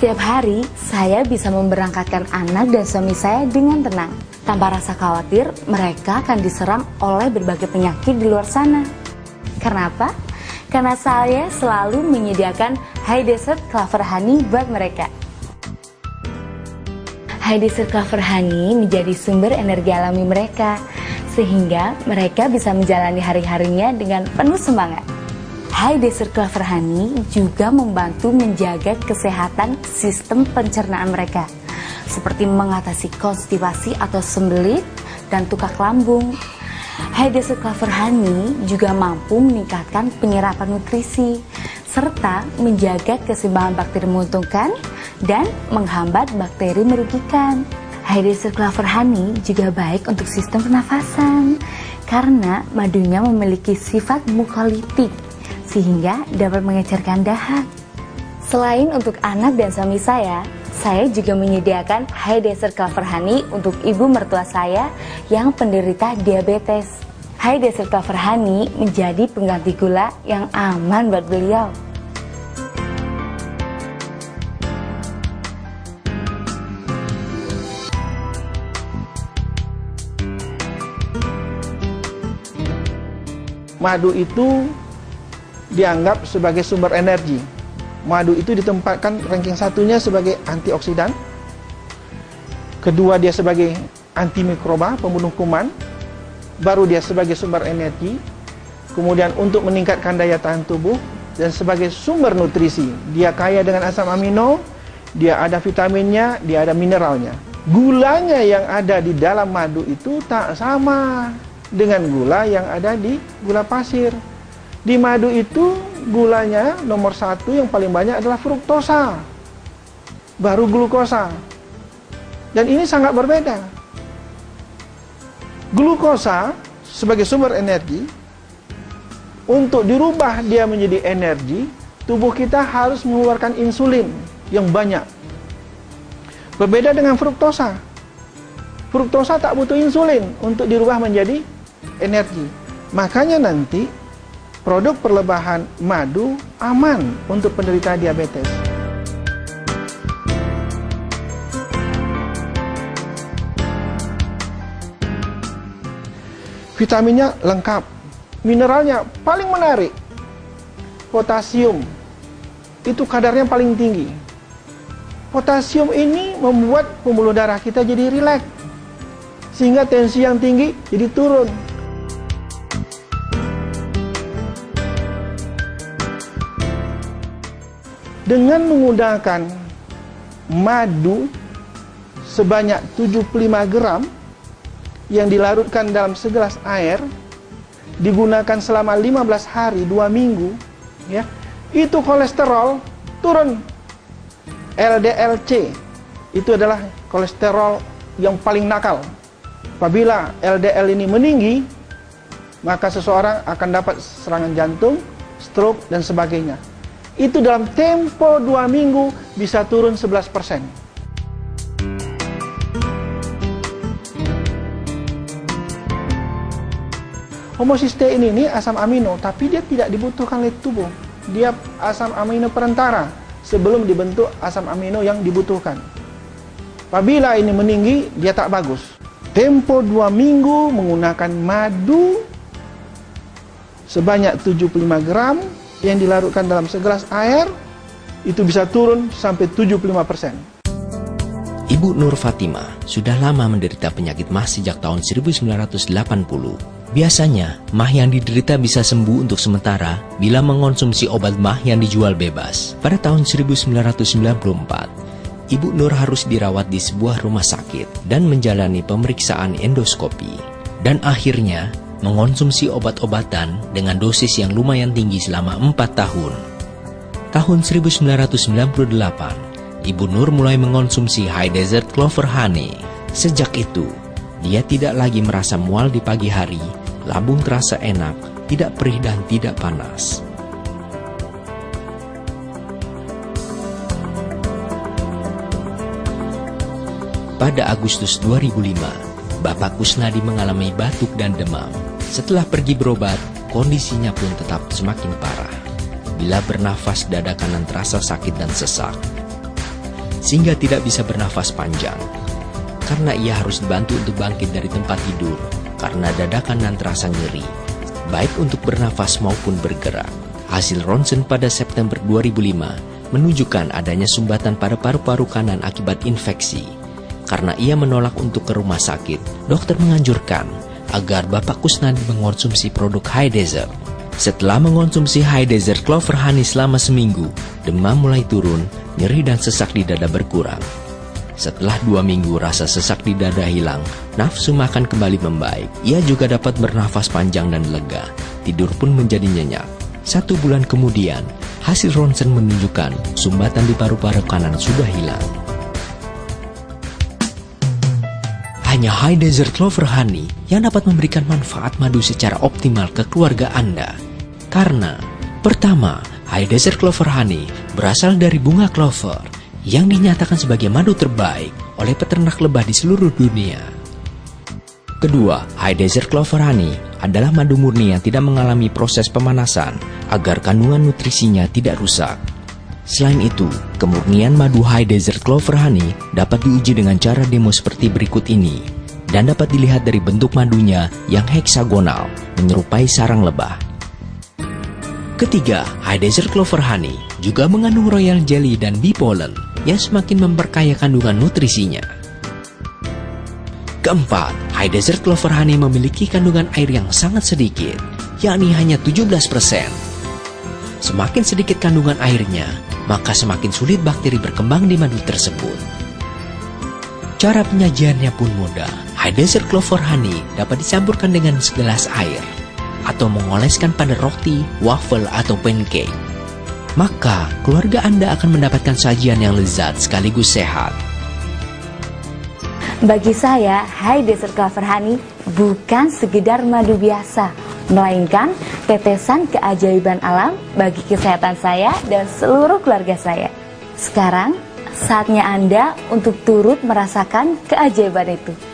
Setiap hari, saya bisa memberangkatkan anak dan suami saya dengan tenang. Tanpa rasa khawatir, mereka akan diserang oleh berbagai penyakit di luar sana. Karena apa? Karena saya selalu menyediakan High Desert Clover Honey buat mereka. High Desert Clover Honey menjadi sumber energi alami mereka, sehingga mereka bisa menjalani hari-harinya dengan penuh semangat. High Desert Clover Honey juga membantu menjaga kesehatan sistem pencernaan mereka, seperti mengatasi konstipasi atau sembelit dan tukak lambung. High Desert Clover Honey juga mampu meningkatkan penyerapan nutrisi, serta menjaga keseimbangan bakteri menguntungkan dan menghambat bakteri merugikan. High Desert Clover Honey juga baik untuk sistem pernafasan, karena madunya memiliki sifat mukolitik, sehingga dapat mengecerkan dahak. Selain untuk anak dan suami saya juga menyediakan High Desert Clover Honey untuk ibu mertua saya yang penderita diabetes. High Desert Clover Honey menjadi pengganti gula yang aman buat beliau. Madu itu dianggap sebagai sumber energi. Madu itu ditempatkan ranking satunya sebagai antioksidan. Kedua dia sebagai antimikroba, pembunuh kuman. Baru dia sebagai sumber energi. Kemudian untuk meningkatkan daya tahan tubuh. Dan sebagai sumber nutrisi. Dia kaya dengan asam amino, dia ada vitaminnya, dia ada mineralnya. Gulanya yang ada di dalam madu itu tak sama dengan gula yang ada di gula pasir. Di madu itu gulanya nomor 1 yang paling banyak adalah fruktosa, baru glukosa. Dan ini sangat berbeda. Glukosa sebagai sumber energi, untuk dirubah dia menjadi energi, tubuh kita harus mengeluarkan insulin yang banyak. Berbeda dengan fruktosa. Fruktosa tak butuh insulin untuk dirubah menjadi energi. Makanya nanti produk perlebahan madu aman untuk penderita diabetes. Vitaminnya lengkap. Mineralnya paling menarik. Potasium. Itu kadarnya paling tinggi. Potasium ini membuat pembuluh darah kita jadi rileks, sehingga tensi yang tinggi jadi turun. Dengan menggunakan madu sebanyak 75 gram yang dilarutkan dalam segelas air, digunakan selama 15 hari, 2 minggu, ya, itu kolesterol turun. LDL-C itu adalah kolesterol yang paling nakal. Apabila LDL ini meninggi, maka seseorang akan dapat serangan jantung, stroke, dan sebagainya. Itu dalam tempo 2 minggu bisa turun 11%. Homocysteine ini asam amino, tapi dia tidak dibutuhkan oleh tubuh. Dia asam amino perantara sebelum dibentuk asam amino yang dibutuhkan. Apabila ini meninggi, dia tak bagus. Tempo 2 minggu menggunakan madu sebanyak 75 gram yang dilarutkan dalam segelas air, itu bisa turun sampai 75%. Ibu Nur Fatimah sudah lama menderita penyakit MAH sejak tahun 1980. Biasanya, MAH yang diderita bisa sembuh untuk sementara bila mengonsumsi obat MAH yang dijual bebas. Pada tahun 1994, Ibu Nur harus dirawat di sebuah rumah sakit dan menjalani pemeriksaan endoskopi. Dan akhirnya, mengonsumsi obat-obatan dengan dosis yang lumayan tinggi selama 4 tahun. Tahun 1998, Ibu Nur mulai mengonsumsi High Desert Clover Honey. Sejak itu, dia tidak lagi merasa mual di pagi hari, lambung terasa enak, tidak perih dan tidak panas. Pada Agustus 2005, Bapak Kusnadi mengalami batuk dan demam. Setelah pergi berobat, kondisinya pun tetap semakin parah. Bila bernafas, dada kanan terasa sakit dan sesak. sehingga tidak bisa bernafas panjang. Karena ia harus dibantu untuk bangkit dari tempat tidur karena dada kanan terasa nyeri, baik untuk bernafas maupun bergerak. Hasil ronsen pada September 2005 menunjukkan adanya sumbatan pada paru-paru kanan akibat infeksi. Karena ia menolak untuk ke rumah sakit, dokter menganjurkan agar Bapak Kusnadi mengonsumsi produk High Desert. Setelah mengonsumsi High Desert Clover Honey selama seminggu, demam mulai turun, nyeri dan sesak di dada berkurang. Setelah 2 minggu rasa sesak di dada hilang, nafsu makan kembali membaik. Ia juga dapat bernafas panjang dan lega, tidur pun menjadi nyenyak. 1 bulan kemudian, hasil ronsen menunjukkan sumbatan di paru-paru kanan sudah hilang. Hanya High Desert Clover Honey yang dapat memberikan manfaat madu secara optimal ke keluarga Anda. Karena, pertama, High Desert Clover Honey berasal dari bunga clover yang dinyatakan sebagai madu terbaik oleh peternak lebah di seluruh dunia. Kedua, High Desert Clover Honey adalah madu murni yang tidak mengalami proses pemanasan agar kandungan nutrisinya tidak rusak. Selain itu, kemurnian madu High Desert Clover Honey dapat diuji dengan cara demo seperti berikut ini, dan dapat dilihat dari bentuk madunya yang heksagonal, menyerupai sarang lebah. Ketiga, High Desert Clover Honey juga mengandung royal jelly dan bee pollen yang semakin memperkaya kandungan nutrisinya. Keempat, High Desert Clover Honey memiliki kandungan air yang sangat sedikit, yakni hanya 17%. Semakin sedikit kandungan airnya, maka semakin sulit bakteri berkembang di madu tersebut. Cara penyajiannya pun mudah. High Desert Clover Honey dapat dicampurkan dengan segelas air atau mengoleskan pada roti, waffle, atau pancake. Maka, keluarga Anda akan mendapatkan sajian yang lezat sekaligus sehat. Bagi saya, High Desert Clover Honey bukan sekedar madu biasa, melainkan tetesan keajaiban alam bagi kesehatan saya dan seluruh keluarga saya. Sekarang, saatnya Anda untuk turut merasakan keajaiban itu.